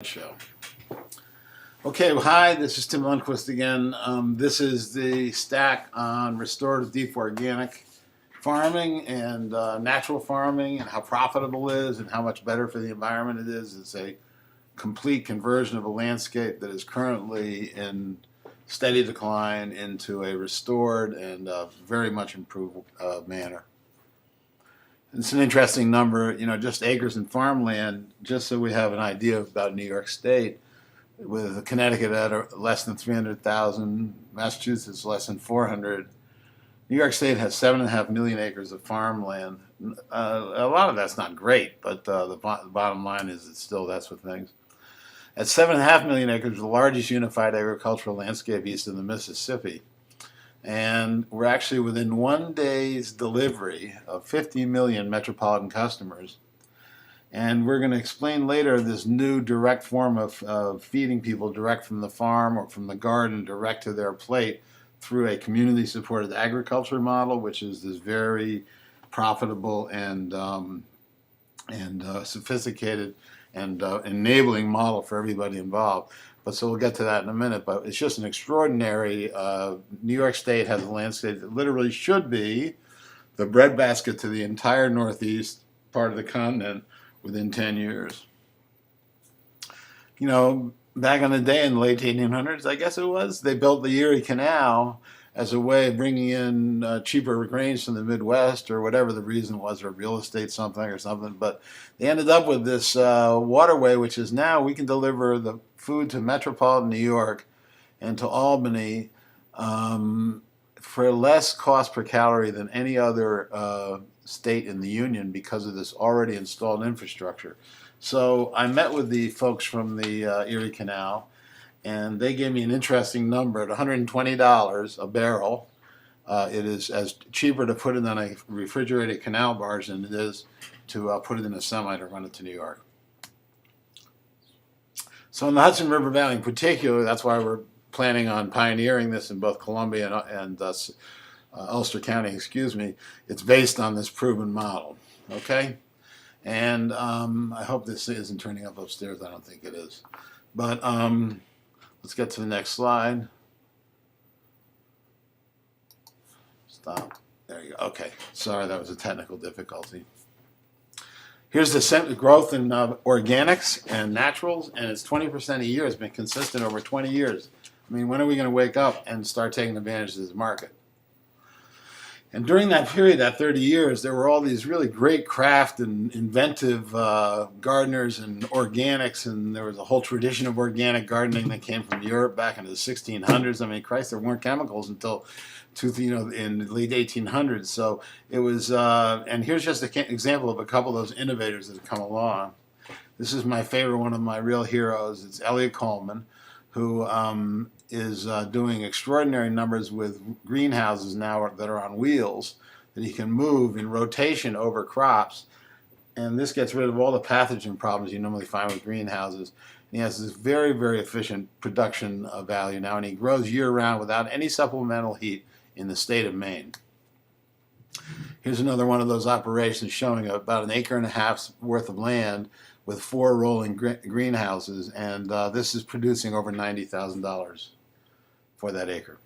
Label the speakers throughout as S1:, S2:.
S1: Show. Okay, well, hi, this is Tim Lundquist again. This is the stack on restorative deep organic farming and natural farming and how profitable it is and how much better for the environment it is. It's a complete conversion of a landscape that is currently in steady decline into a restored and very much improved manner. It's an interesting number, just acres and farmland, just so we have an idea about New York State, with Connecticut at less than 300,000, Massachusetts less than 400. New York State has 7.5 million acres of farmland. A lot of that's not great, but the bottom line is that's what things. At 7.5 million acres, the largest unified agricultural landscape east of the Mississippi. And we're actually within 1 day's delivery of 50 million metropolitan customers. And we're going to explain later this new direct form of feeding people direct from the farm or from the garden direct to their plate through a community-supported agriculture model, which is this very profitable and sophisticated and enabling model for everybody involved. So we'll get to that in a minute, but it's just an extraordinary, New York State has a landscape that literally should be the breadbasket to the entire Northeast part of the continent within 10 years. Back in the day in the late 1800s, I guess it was, they built the Erie Canal as a way of bringing in cheaper grains from the Midwest or whatever the reason was, or real estate or something. But they ended up with this waterway, which is now we can deliver the food to metropolitan New York and to Albany for less cost per calorie than any other state in the union because of this already installed infrastructure. So I met with the folks from the Erie Canal, and they gave me an interesting number at $120 a barrel. It is as cheaper to put it on a refrigerated canal barge than it is to put it in a semi to run it to New York. So in the Hudson River Valley in particular, that's why we're planning on pioneering this in both Columbia and Ulster County, it's based on this proven model, okay? And I hope this isn't turning up upstairs. I don't think it is. But let's get to the next slide. Stop. There you go. Okay. Sorry, that was a technical difficulty. Here's the growth in organics and naturals, and it's 20% a year. It's been consistent over 20 years. I mean, when are we going to wake up and start taking advantage of this market? And during that period, that 30 years, there were all these really great craft and inventive gardeners and organics, and there was a whole tradition of organic gardening that came from Europe back into the 1600s. I mean, Christ, there weren't chemicals until in the late 1800s. So it was, and here's just an example of a couple of those innovators that have come along. This is my favorite, one of my real heroes. It's Eliot Coleman, who is doing extraordinary numbers with greenhouses now that are on wheels that he can move in rotation over crops. And this gets rid of all the pathogen problems you normally find with greenhouses. And he has this very, very efficient production value now, and he grows year-round without any supplemental heat in the state of Maine. Here's another one of those operations showing about 1.5 acres worth of land with 4 rolling greenhouses, and this is producing over $90,000 for that acre.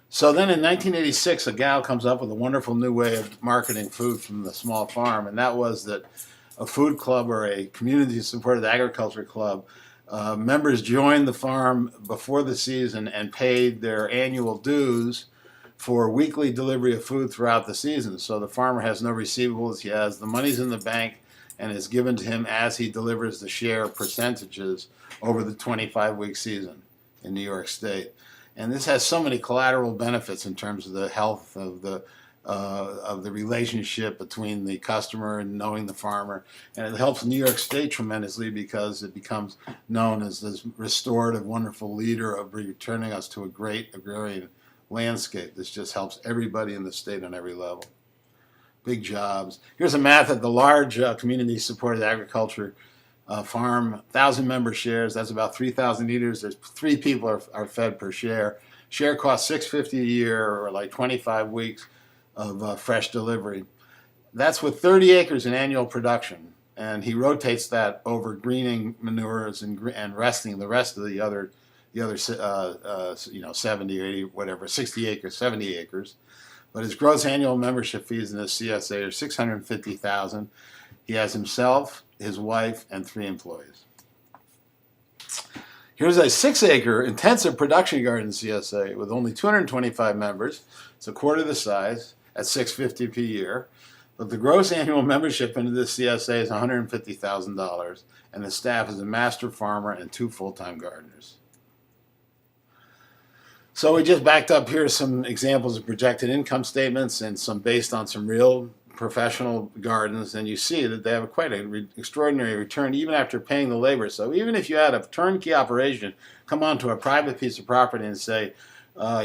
S1: So then in 1986, a gal comes up with a wonderful new way of marketing food from the small farm, and that was that a food club or a community-supported agriculture club, members joined the farm before the season and paid their annual dues for weekly delivery of food throughout the season. So the farmer has no receivables, he has the money's in the bank, and is given to him as he delivers the share percentages over the 25-week season in New York State. And this has so many collateral benefits in terms of the health of the relationship between the customer and knowing the farmer. And it helps New York State tremendously because it becomes known as this restorative, wonderful leader of returning us to a great agrarian landscape. This just helps everybody in the state on every level. Big jobs. Here's a map at the large community-supported agriculture farm, 1,000 member shares. That's about 3,000 liters. There's 3 people are fed per share. Share costs $6.50 a year, or like 25 weeks of fresh delivery. That's with 30 acres in annual production. and he rotates that over greening manures and resting the rest of the other 70 or 80, whatever, 60 acres, 70 acres. But his gross annual membership fees in the CSA are $650,000. He has himself, his wife, and 3 employees. Here's a 6-acre intensive production garden CSA with only 225 members. It's a quarter the size at $650 per year. But the gross annual membership into this CSA is $150,000, and the staff is a master farmer and 2 full-time gardeners. So we just backed up here some examples of projected income statements and some based on some real professional gardens, and you see that they have quite an extraordinary return even after paying the labor. So even if you had a turnkey operation come onto a private piece of property and say,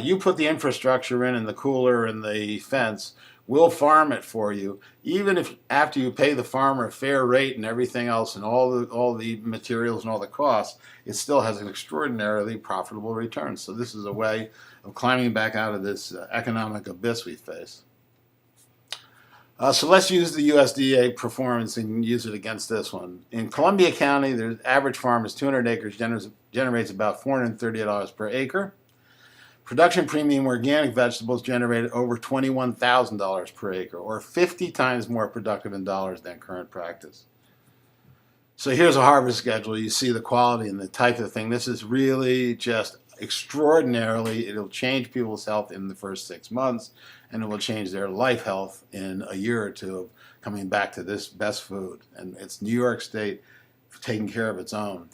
S1: you put the infrastructure in and the cooler and the fence, we'll farm it for you. Even if after you pay the farmer a fair rate and everything else and all the materials and all the costs, it still has an extraordinarily profitable return. So this is a way of climbing back out of this economic abyss we face. So let's use the USDA performance and use it against this one. In Columbia County, the average farm is 200 acres, generates about $430 per acre. Production premium organic vegetables generated over $21,000 per acre, or 50 times more productive in dollars than current practice. So here's a harvest schedule. You see the quality and the type of thing. This is really just extraordinarily, it'll change people's health in the first 6 months, and it will change their life health in a year or two of coming back to this best food. And it's New York State taking care of its own.